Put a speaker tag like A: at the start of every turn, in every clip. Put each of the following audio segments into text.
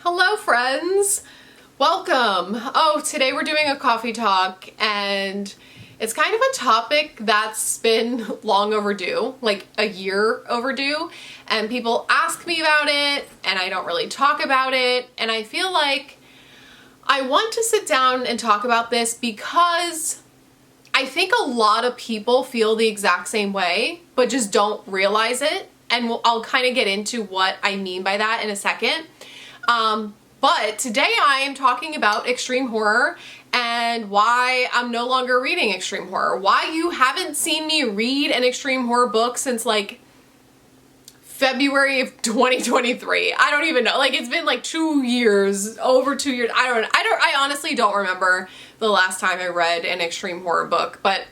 A: Hello friends! Welcome! Oh, today we're doing a coffee talk and it's kind of a topic that's been long overdue, like a year overdue, and people ask me about it and I don't really talk about it, and I feel like I want to sit down and talk about this because I think a lot of people feel the exact same way but just don't realize it, and I'll kind of get into what I mean by that in a second. But today I am talking about extreme horror and why I'm no longer reading extreme horror. Why you haven't seen me read an extreme horror book since like February of 2023. I don't even know. Like, it's been like 2 years, over 2 years. I honestly don't remember the last time I read an extreme horror book, but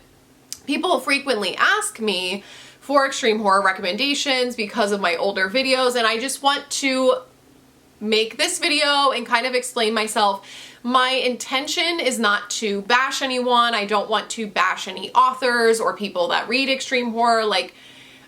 A: people frequently ask me for extreme horror recommendations because of my older videos, and I just want to make this video and kind of explain myself. My intention is not to bash anyone. I don't want to bash any authors or people that read extreme horror. Like,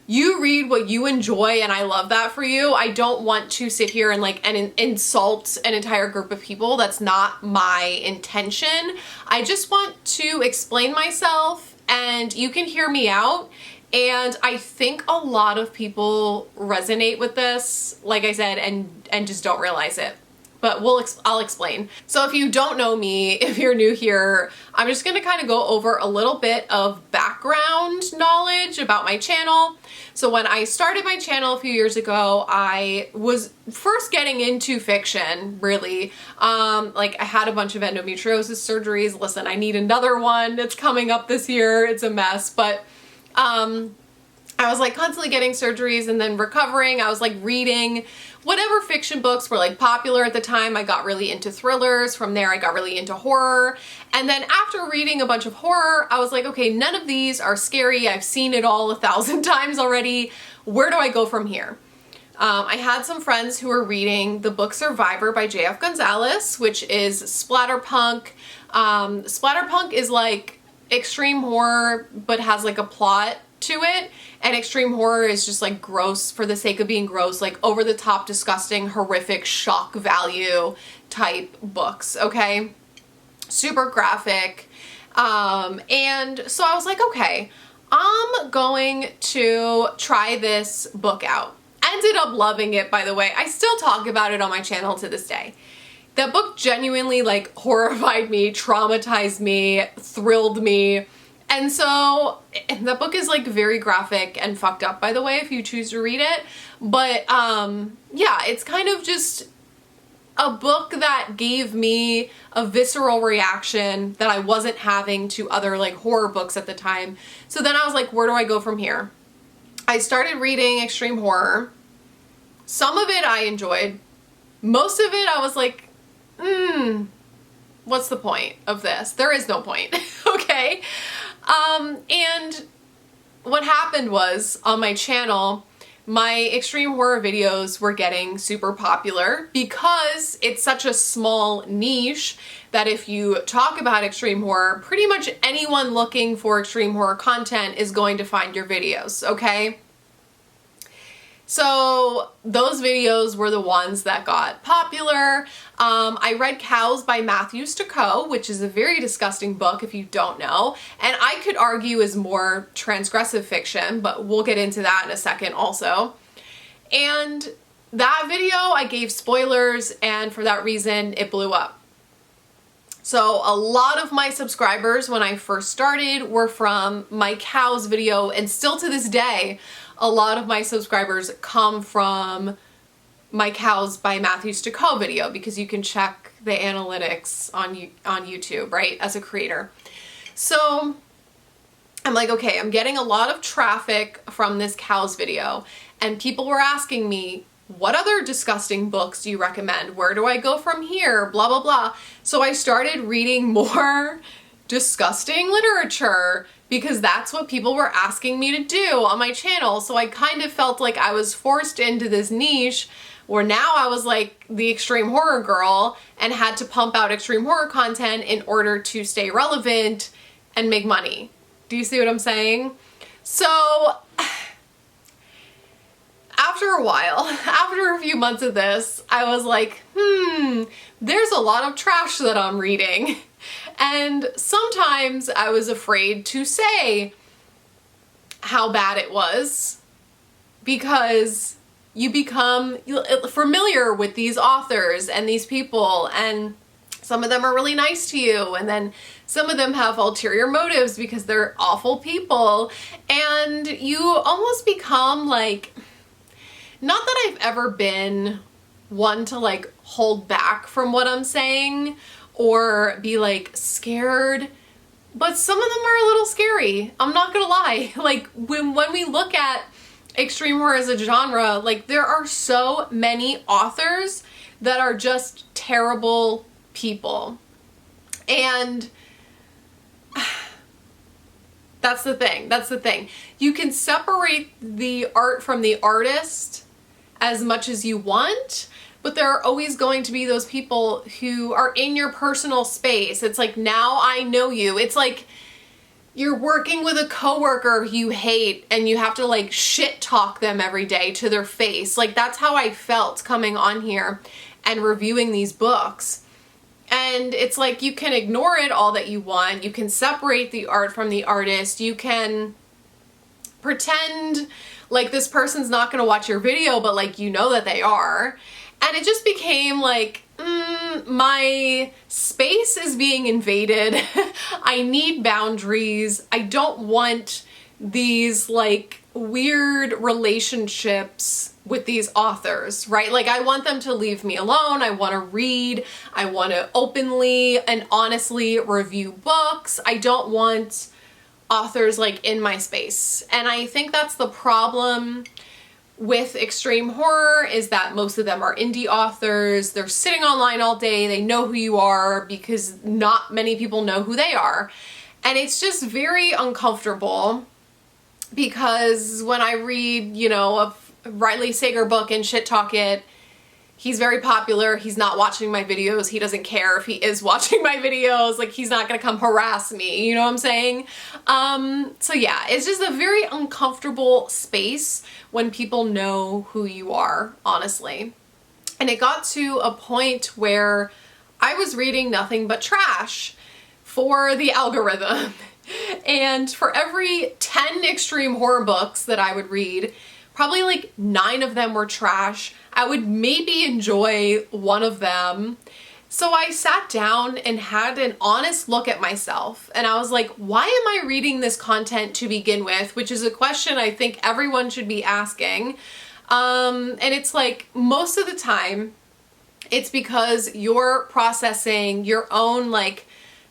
A: you read what you enjoy and I love that for you. I don't want to sit here and insult an entire group of people. That's not my intention. I just want to explain myself and you can hear me out. And I think a lot of people resonate with this, like I said, and just don't realize it. But I'll explain. So if you don't know me, if you're new here, I'm just gonna kind of go over a little bit of background knowledge about my channel. So when I started my channel a few years ago, I was first getting into fiction, really. Like, I had a bunch of endometriosis surgeries. Listen, I need another one. It's coming up this year. It's a mess, but I was like constantly getting surgeries and then recovering. I was like reading whatever fiction books were like popular at the time. I got really into thrillers. From there, I got really into horror. And then after reading a bunch of horror, I was like, okay, none of these are scary. I've seen it all 1,000 times already. Where do I go from here? I had some friends who were reading the book Survivor by J.F. Gonzalez, which is splatterpunk. Splatterpunk is like extreme horror but has like a plot to it, and extreme horror is just like gross for the sake of being gross, like over the top, disgusting, horrific, shock value type books, okay? Super graphic. And so I was like, okay, I'm going to try this book out. Ended up loving it, by the way. I still talk about it on my channel to this day. That book genuinely like horrified me, traumatized me, thrilled me. And so that book is like very graphic and fucked up, by the way, if you choose to read it. But yeah, it's kind of just a book that gave me a visceral reaction that I wasn't having to other like horror books at the time. So then I was like, where do I go from here? I started reading extreme horror. Some of it I enjoyed. Most of it I was like, what's the point of this? There is no point, okay? And what happened was, on my channel, my extreme horror videos were getting super popular because it's such a small niche that if you talk about extreme horror, pretty much anyone looking for extreme horror content is going to find your videos, okay? So those videos were the ones that got popular. I read Cows by Matthew Stokoe, which is a very disgusting book if you don't know, and I could argue is more transgressive fiction, but we'll get into that in a second also. And that video, I gave spoilers, and for that reason, it blew up. So a lot of my subscribers when I first started were from my Cows video, and still to this day, a lot of my subscribers come from my Cows by Matthew Stokoe video because you can check the analytics on YouTube, right, as a creator. So I'm like, okay, I'm getting a lot of traffic from this Cows video, and people were asking me, what other disgusting books do you recommend? Where do I go from here? Blah, blah, blah. So I started reading more disgusting literature because that's what people were asking me to do on my channel. So I kind of felt like I was forced into this niche where now I was like the extreme horror girl and had to pump out extreme horror content in order to stay relevant and make money. Do you see what I'm saying? So after a while, after a few months of this, I was like, there's a lot of trash that I'm reading. And sometimes I was afraid to say how bad it was because you become familiar with these authors and these people, and some of them are really nice to you, and then some of them have ulterior motives because they're awful people, and you almost become like, not that I've ever been one to like hold back from what I'm saying or be like scared, but some of them are a little scary. I'm not gonna lie. Like when we look at extreme horror as a genre, like there are so many authors that are just terrible people. And that's the thing. You can separate the art from the artist as much as you want, but there are always going to be those people who are in your personal space. It's like, now I know you. It's like you're working with a coworker you hate and you have to like shit talk them every day to their face. Like that's how I felt coming on here and reviewing these books. And it's like, you can ignore it all that you want. You can separate the art from the artist. You can pretend like this person's not going to watch your video, but like, you know that they are. And it just became like, my space is being invaded. I need boundaries. I don't want these like weird relationships with these authors, right? Like I want them to leave me alone. I want to read. I want to openly and honestly review books. I don't want authors like in my space. And I think that's the problem with extreme horror, is that most of them are indie authors. They're sitting online all day. They know who you are because not many people know who they are. And it's just very uncomfortable because when I read, you know, a Riley Sager book and shit talk it, he's very popular. He's not watching my videos. He doesn't care if he is watching my videos. Like, he's not gonna come harass me. You know what I'm saying? So yeah, it's just a very uncomfortable space when people know who you are, honestly. And it got to a point where I was reading nothing but trash for the algorithm. And for every 10 extreme horror books that I would read, probably like 9 of them were trash. I would maybe enjoy one of them. So I sat down and had an honest look at myself, and I was like, why am I reading this content to begin with? Which is a question I think everyone should be asking. And it's like, most of the time it's because you're processing your own like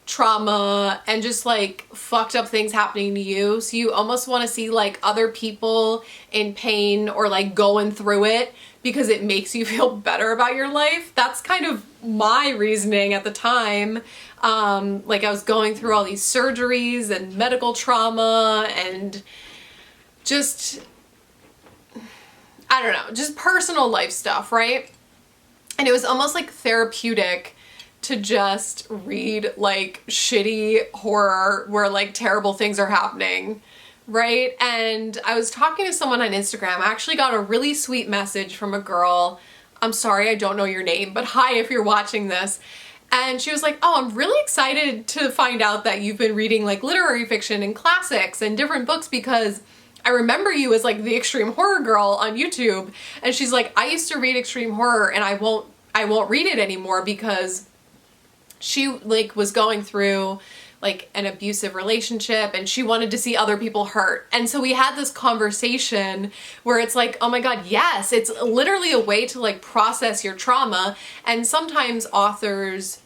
A: trauma and just like fucked up things happening to you. So you almost want to see like other people in pain or like going through it because it makes you feel better about your life. That's kind of my reasoning at the time. Like I was going through all these surgeries and medical trauma and just, I don't know, just personal life stuff, right? And it was almost like therapeutic to just read like shitty horror where like terrible things are happening, right? And I was talking to someone on Instagram. I actually got a really sweet message from a girl. I'm sorry, I don't know your name, but hi if you're watching this. And she was like, oh, I'm really excited to find out that you've been reading like literary fiction and classics and different books because I remember you as like the extreme horror girl on YouTube. And she's like, I used to read extreme horror and I won't read it anymore because she like was going through like an abusive relationship and she wanted to see other people hurt. And so we had this conversation where it's like, oh my God, yes, it's literally a way to like process your trauma. And sometimes authors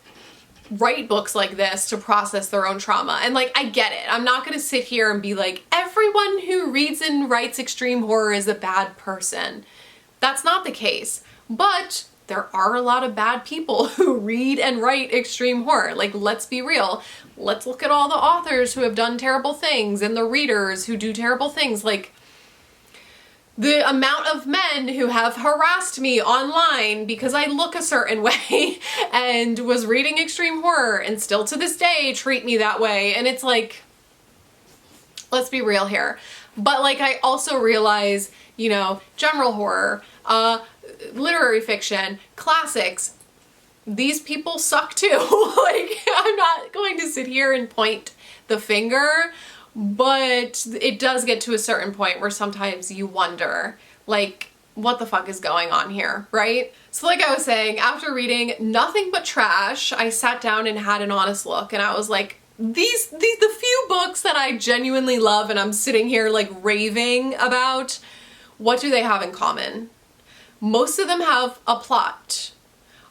A: write books like this to process their own trauma. And like, I get it. I'm not going to sit here and be like, everyone who reads and writes extreme horror is a bad person. That's not the case. But there are a lot of bad people who read and write extreme horror. Like, let's be real. Let's look at all the authors who have done terrible things and the readers who do terrible things. Like, the amount of men who have harassed me online because I look a certain way and was reading extreme horror and still to this day treat me that way. And it's like, let's be real here. But like, I also realize, you know, general horror, literary fiction, classics, these people suck too. Like, I'm not going to sit here and point the finger, but it does get to a certain point where sometimes you wonder, like, what the fuck is going on here, right? So like I was saying, after reading nothing but trash, I sat down and had an honest look, and I was like, the few books that I genuinely love and I'm sitting here like raving about, what do they have in common? Most of them have a plot,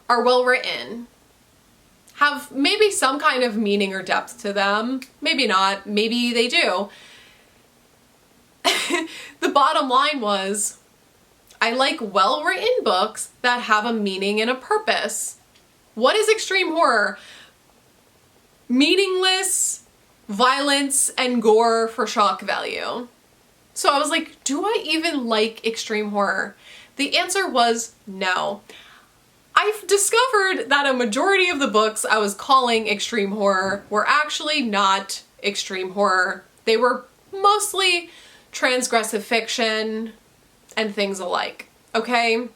A: are well written, have maybe some kind of meaning or depth to them, maybe not, maybe they do. The bottom line was, I like well-written books that have a meaning and a purpose. What is extreme horror? Meaningless violence and gore for shock value. So I was like, do I even like extreme horror? The answer was no. I've discovered that a majority of the books I was calling extreme horror were actually not extreme horror. They were mostly transgressive fiction and things alike, okay?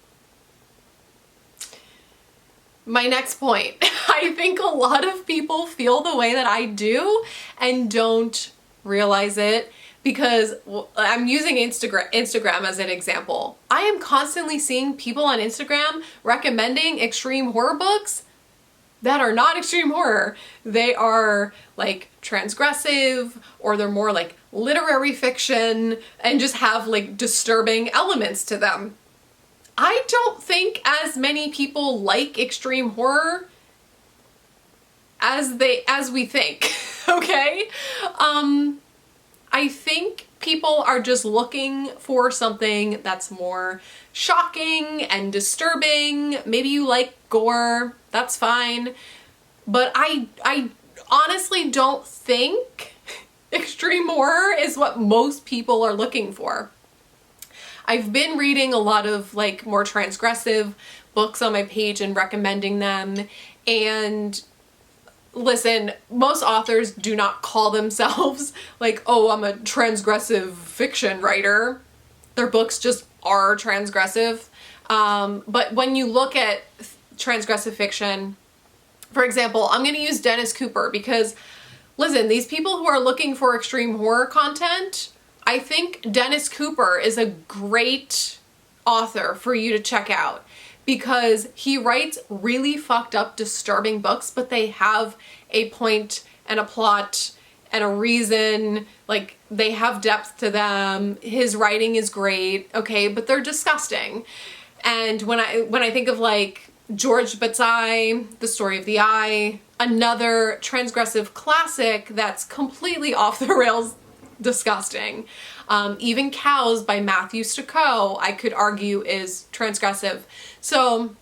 A: My next point. I think a lot of people feel the way that I do and don't realize it, because I'm using Instagram as an example. I am constantly seeing people on Instagram recommending extreme horror books that are not extreme horror. They are like transgressive, or they're more like literary fiction and just have like disturbing elements to them. I don't think as many people like extreme horror as we think, okay? I think people are just looking for something that's more shocking and disturbing. Maybe you like gore, that's fine. But I honestly don't think extreme horror is what most people are looking for. I've been reading a lot of like more transgressive books on my page and recommending them, and listen, most authors do not call themselves like, oh, I'm a transgressive fiction writer. Their books just are transgressive. But when you look at transgressive fiction, for example, I'm going to use Dennis Cooper because, listen, these people who are looking for extreme horror content, I think Dennis Cooper is a great author for you to check out, because he writes really fucked up, disturbing books, but they have a point and a plot and a reason, like they have depth to them. His writing is great, okay, but they're disgusting. And when I think of like George Bataille, The Story of the Eye, another transgressive classic that's completely off the rails disgusting. Even Cows by Matthew Stokoe, I could argue, is transgressive. So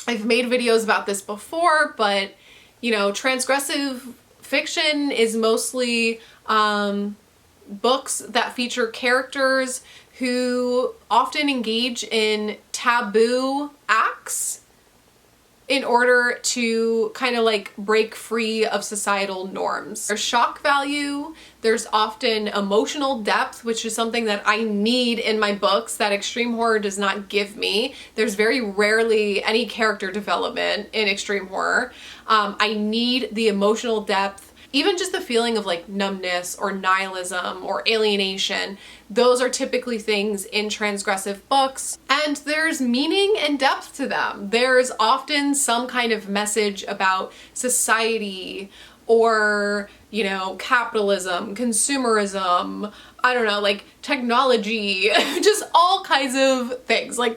A: I've made videos about this before, but you know, transgressive fiction is mostly books that feature characters who often engage in taboo acts in order to kind of like break free of societal norms. There's shock value, there's often emotional depth, which is something that I need in my books that extreme horror does not give me. There's very rarely any character development in extreme horror. I need the emotional depth, even just the feeling of like numbness or nihilism or alienation. Those are typically things in transgressive books, and there's meaning and depth to them. There's often some kind of message about society or, you know, capitalism, consumerism, I don't know, like technology, just all kinds of things. Like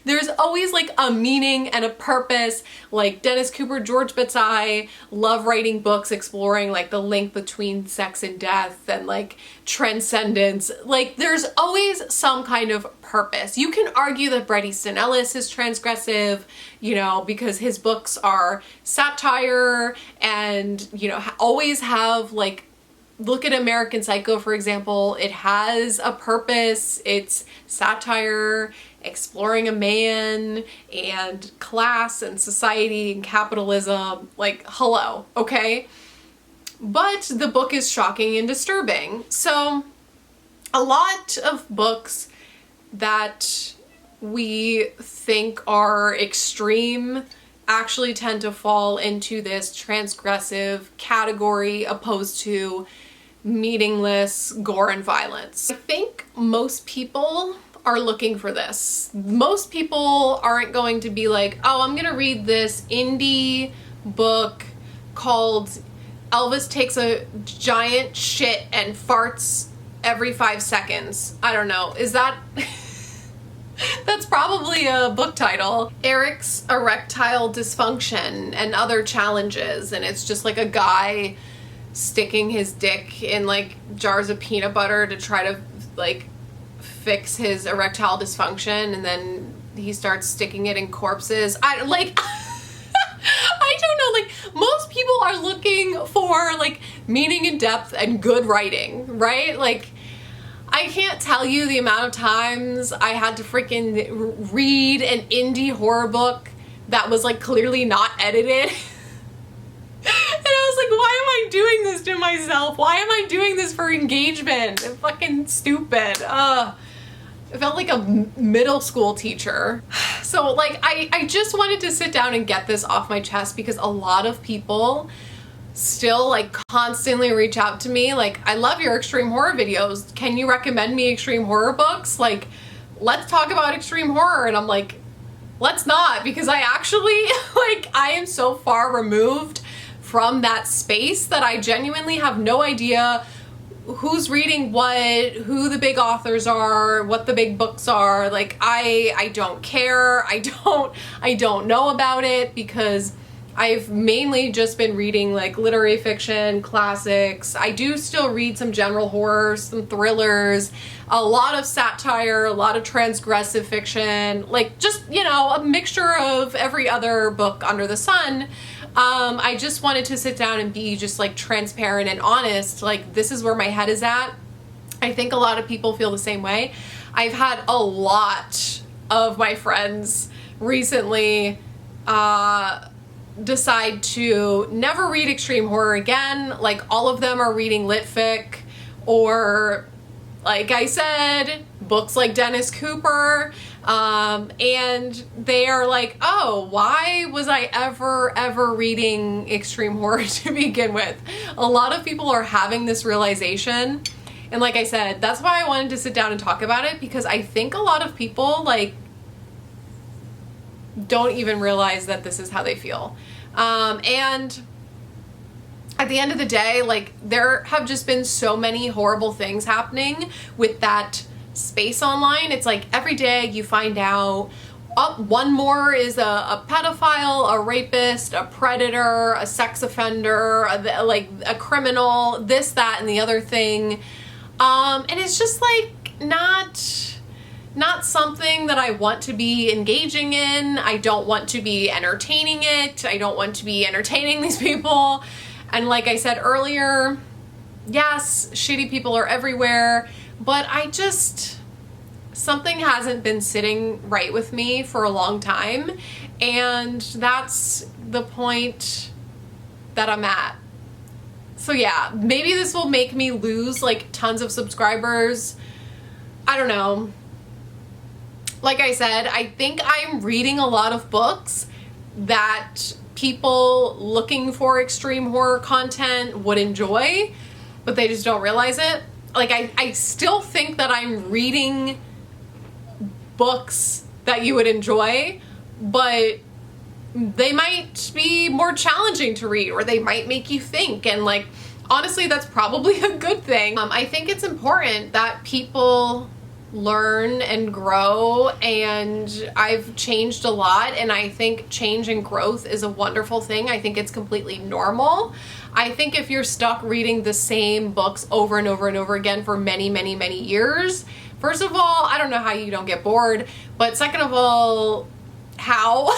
A: there's always like a meaning and a purpose. Like Dennis Cooper, George Bataille love writing books exploring like the link between sex and death and like transcendence. Like there's always some kind of purpose. You can argue that Bret Easton Ellis is transgressive, you know, because his books are satire and, you know, always have like, look at American Psycho, for example. It has a purpose. It's satire, exploring a man and class and society and capitalism. Like, hello, okay? But the book is shocking and disturbing. So a lot of books that we think are extreme actually tend to fall into this transgressive category opposed to meaningless gore and violence. I think most people are looking for this. Most people aren't going to be like, oh, I'm gonna read this indie book called Elvis Takes a Giant Shit and Farts Every 5 Seconds. I don't know. Is that... That's probably a book title. Eric's Erectile Dysfunction and Other Challenges, and it's just like a guy sticking his dick in like jars of peanut butter to try to like fix his erectile dysfunction, and then he starts sticking it in corpses. I don't know, like most people are looking for like meaning and depth and good writing, right? Like I can't tell you the amount of times I had to freaking read an indie horror book that was like clearly not edited. And I was like, why am I doing this to myself? Why am I doing this for engagement? It's fucking stupid. I felt like a middle school teacher. So like, I just wanted to sit down and get this off my chest because a lot of people still like constantly reach out to me like, I love your extreme horror videos. Can you recommend me extreme horror books? Like, let's talk about extreme horror. And I'm like, let's not, because I actually like, I am so far removed from that space that I genuinely have no idea who's reading what, who the big authors are, what the big books are. Like I don't care. I don't know about it because I've mainly just been reading like literary fiction, classics. I do still read some general horror, some thrillers, a lot of satire, a lot of transgressive fiction, like just, you know, a mixture of every other book under the sun. I just wanted to sit down and be just like transparent and honest. Like, this is where my head is at. I think a lot of people feel the same way. I've had a lot of my friends recently decide to never read extreme horror again. Like, all of them are reading lit fic, or like I said, books like Dennis Cooper, and they are like, oh, why was I ever reading extreme horror to begin with? A lot of people are having this realization, and like I said, that's why I wanted to sit down and talk about it, because I think a lot of people like don't even realize that this is how they feel. And at the end of the day, like, there have just been so many horrible things happening with that space online. It's like every day you find out, oh, one more is a pedophile, a rapist, a predator, a sex offender, a criminal, this, that, and the other thing. And it's just like not something that I want to be engaging in. I don't want to be entertaining it. I don't want to be entertaining these people. And like I said earlier, yes, shitty people are everywhere, but something hasn't been sitting right with me for a long time, and that's the point that I'm at. So yeah, maybe this will make me lose like tons of subscribers. I don't know. Like I said, I think I'm reading a lot of books that people looking for extreme horror content would enjoy, but they just don't realize it. Like, I still think that I'm reading books that you would enjoy, but they might be more challenging to read, or they might make you think, and like, honestly, that's probably a good thing. I think it's important that people learn and grow, and I've changed a lot, and I think change and growth is a wonderful thing. I think it's completely normal. I think if you're stuck reading the same books over and over and over again for many, many, many years, first of all, I don't know how you don't get bored, but second of all, how?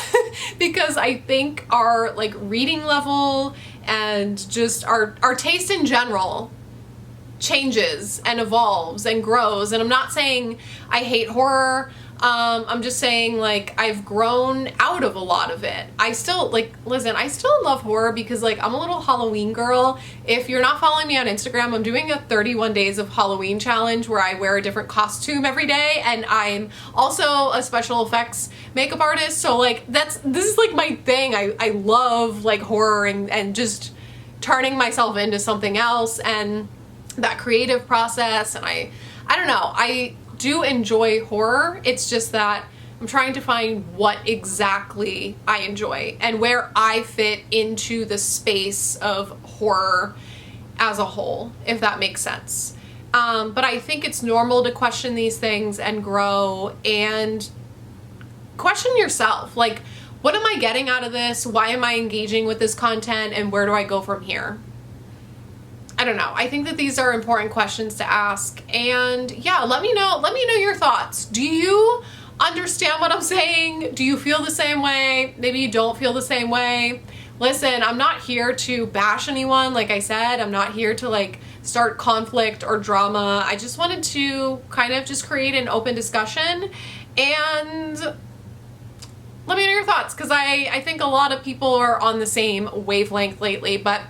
A: Because I think our like reading level and just our taste in general changes and evolves and grows. And I'm not saying I hate horror. I'm just saying, like, I've grown out of a lot of it. I still, like, listen, I still love horror because, like, I'm a little Halloween girl. If you're not following me on Instagram, I'm doing a 31 days of Halloween challenge where I wear a different costume every day, and I'm also a special effects makeup artist. So, like, this is, like, my thing. I love, like, horror and just turning myself into something else and that creative process. And I don't know, I do enjoy horror. It's just that I'm trying to find what exactly I enjoy and where I fit into the space of horror as a whole, if that makes sense. But I think it's normal to question these things and grow and question yourself. Like, what am I getting out of this? Why am I engaging with this content? And where do I go from here? I don't know. I think that these are important questions to ask. And yeah, let me know your thoughts. Do you understand what I'm saying? Do you feel the same way? Maybe you don't feel the same way. Listen, I'm not here to bash anyone. Like I said, I'm not here to, like, start conflict or drama. I just wanted to kind of just create an open discussion and let me know your thoughts, because I think a lot of people are on the same wavelength lately. But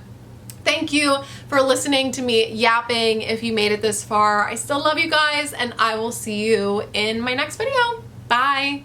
A: thank you for listening to me yapping if you made it this far. I still love you guys, and I will see you in my next video. Bye.